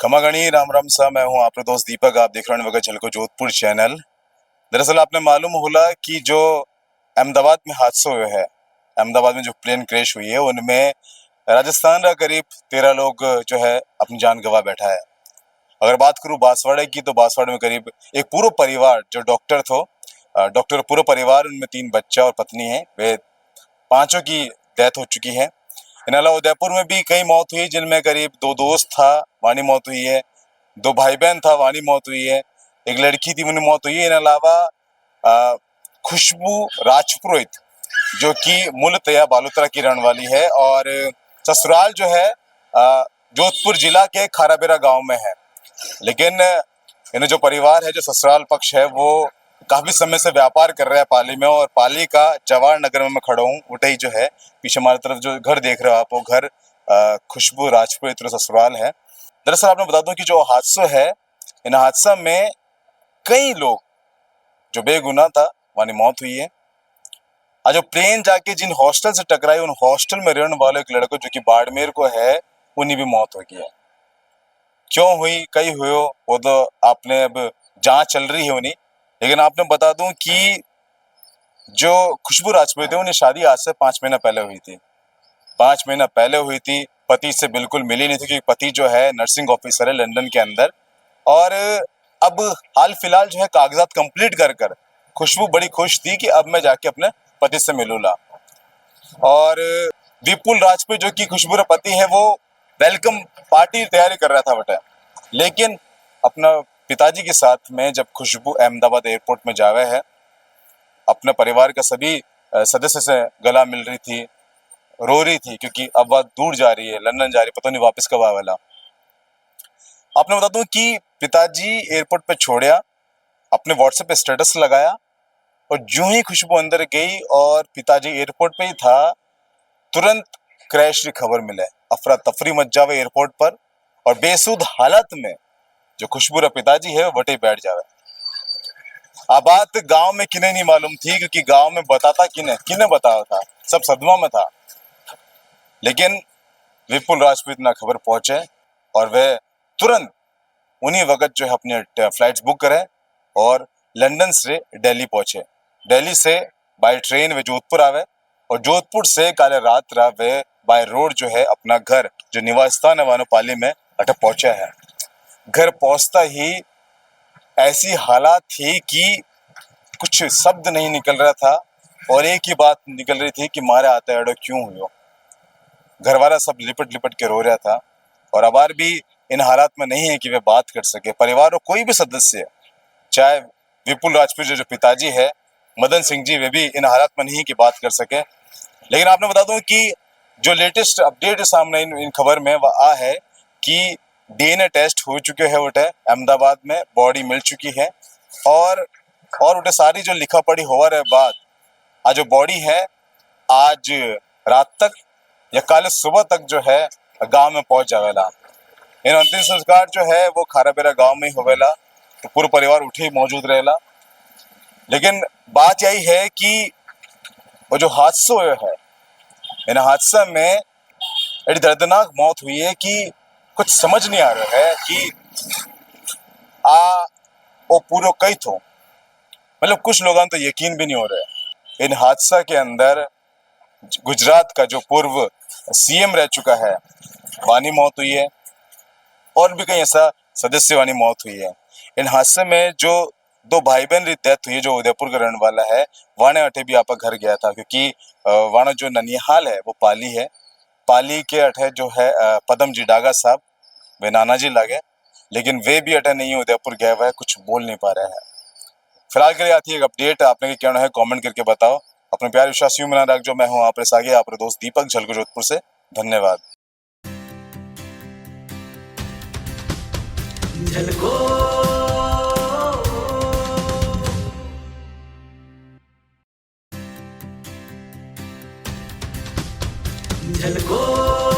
खमागणी राम राम सा। मैं हूँ आपका दोस्त दीपक। आप देख रहे हैं वगैरह झलको जोधपुर चैनल। दरअसल आपने मालूम होला कि जो अहमदाबाद में हादसा हुआ है, अहमदाबाद में जो प्लेन क्रैश हुई है उनमें राजस्थान का करीब 13 लोग जो है अपनी जान गंवा बैठा है। अगर बात करूँ बांसवाड़े की तो बांसवाड़े में करीब एक पूरा परिवार जो डॉक्टर थो, डॉक्टर पूरा परिवार, उनमें 3 बच्चा और पत्नी है, वे पांचों की डेथ हो चुकी है। इन अलावा उदयपुर में भी कई मौत हुई जिनमें करीब 2 दोस्त था वानी मौत हुई है, 2 भाई बहन था वानी मौत हुई है, एक लड़की थी उन्हें मौत हुई है। इन अलावा खुशबू राजपुरोहित जो कि मूलतया बालोतरा की रहने वाली है और ससुराल जो है जोधपुर जिला के खाराबेरा गांव में है। लेकिन इन्हें जो परिवार है, जो ससुराल पक्ष है, वो काफी समय से व्यापार कर रहा है पाली में, और पाली का जवाहर नगर में मैं खड़ा हूँ। उठई जो है पीछे हमारी तरफ जो घर देख रहे हो आप, वो घर खुशबू राजपुरोहित ससुराल है। दरअसल आपने बता दूं कि जो हादसा है, इन हादसा में कई लोग जो बेगुनाह था वहां मौत हुई है। आज जो प्लेन जाके जिन हॉस्टल से टकराई, उन हॉस्टल में रहने वाले एक लड़को जो कि बाड़मेर को है, उन्हीं भी मौत हो गई है। क्यों हुई, कई हुई, वो तो आपने अब जांच चल रही है उन्हीं। लेकिन आपने बता दूं कि जो खुशबू राजपूत है, उन्हें शादी आज से 5 महीना पहले हुई थी। 5 महीना पहले हुई थी, पति से बिल्कुल मिली नहीं थी क्योंकि पति जो है नर्सिंग ऑफिसर है लंदन के अंदर। और अब हाल फिलहाल जो है कागजात कंप्लीट कर कर खुशबू बड़ी खुश थी कि अब मैं जाके अपने पति से मिलूंगा। और विपुल राजपूत जो कि खुशबू का पति है, वो वेलकम पार्टी तैयारी कर रहा था बेटा। लेकिन अपना पिताजी के साथ में जब खुशबू अहमदाबाद एयरपोर्ट में जावे है, अपने परिवार का सभी सदस्य से गला मिल रही थी, रो रही थी क्योंकि अब वह दूर जा रही है, लंदन जा रही है, पता नहीं वापस कब आवेला। आपने बता दूं कि पिताजी एयरपोर्ट पे छोड़या, अपने व्हाट्सएप पे स्टेटस लगाया, और जो ही खुशबू अंदर गई और पिताजी एयरपोर्ट पे ही था, तुरंत क्रैश की खबर मिले। अफरा तफरी मच जावे एयरपोर्ट पर, और बेसुध हालत में जो खुशबू का पिताजी है वो वटे बैठ जावे। अब बात गांव में किन्हें नहीं मालूम थी क्योंकि गांव में बताता किन्हें बताया था, सब सदमा में था। लेकिन विपुल राजपूत ना खबर पहुंचे और वे तुरंत उन्हीं वक्त जो है अपने फ्लाइट्स बुक करें और लंदन से दिल्ली पहुंचे। दिल्ली से बाय ट्रेन वे जोधपुर आवे, और जोधपुर से काले रात वे बाय रोड जो है अपना घर जो निवास स्थान है वानोपाली में अटक पहुंचा है। घर पहुंचता ही ऐसी हालात थी कि कुछ शब्द नहीं निकल रहा था, और एक ही बात निकल रही थी कि मारे आता एडो क्यों हुई। घर वाला सब लिपट लिपट के रो रहा था, और अबार भी इन हालात में नहीं है कि वे बात कर सके। परिवार और कोई भी सदस्य, चाहे विपुल राजपूत जो पिताजी है, मदन सिंह जी, वे भी इन हालात में नहीं कि बात कर सके। लेकिन आपने बता दूं कि जो लेटेस्ट अपडेट सामने इन खबर में वह आ है कि डीएनए टेस्ट हो चुके हैं उठे अहमदाबाद में, बॉडी मिल चुकी है, और उठे सारी जो लिखा पढ़ी हो रहा है बात, आज जो बॉडी है आज रात तक या कल सुबह तक जो है गांव में पहुंच जावेला। इन अंतिम संस्कार जो है वो खाराबेरा गांव में ही होवेला, तो पूरा परिवार उठे ही मौजूद रहेला। लेकिन बात यही है कि वो जो हादसा हुआ है, इन हादसा में एक दर्दनाक मौत हुई है कि कुछ समझ नहीं आ रहा है कि वो पूरा कई थो, मतलब कुछ लोगों तो यकीन भी नहीं हो रहा है। इन हादसा के अंदर गुजरात का जो पूर्व सीएम रह चुका है वानी मौत हुई है, और भी कई ऐसा सदस्य वानी मौत हुई है। इन हादसे में जो 2 भाई बहन की डेथ हुई है, जो उदयपुर का रहने वाला है, वाने अठे भी आपका घर गया था क्योंकि वाना जो ननिहाल है वो पाली है। पाली के अठे जो है पदम जी डागा साहब, वे नाना जी लागे, लेकिन वे भी अठे नहीं उदयपुर गए हुए, कुछ बोल नहीं पा रहे हैं। फिलहाल के लिए आती है एक अपडेट, आपने क्या कहना है कमेंट करके बताओ। अपने प्यार विश्वास यूं बना रख जो मैं हूं आपके आगे आपके दोस्त दीपक झलको जोधपुर से। धन्यवाद। झलको झलको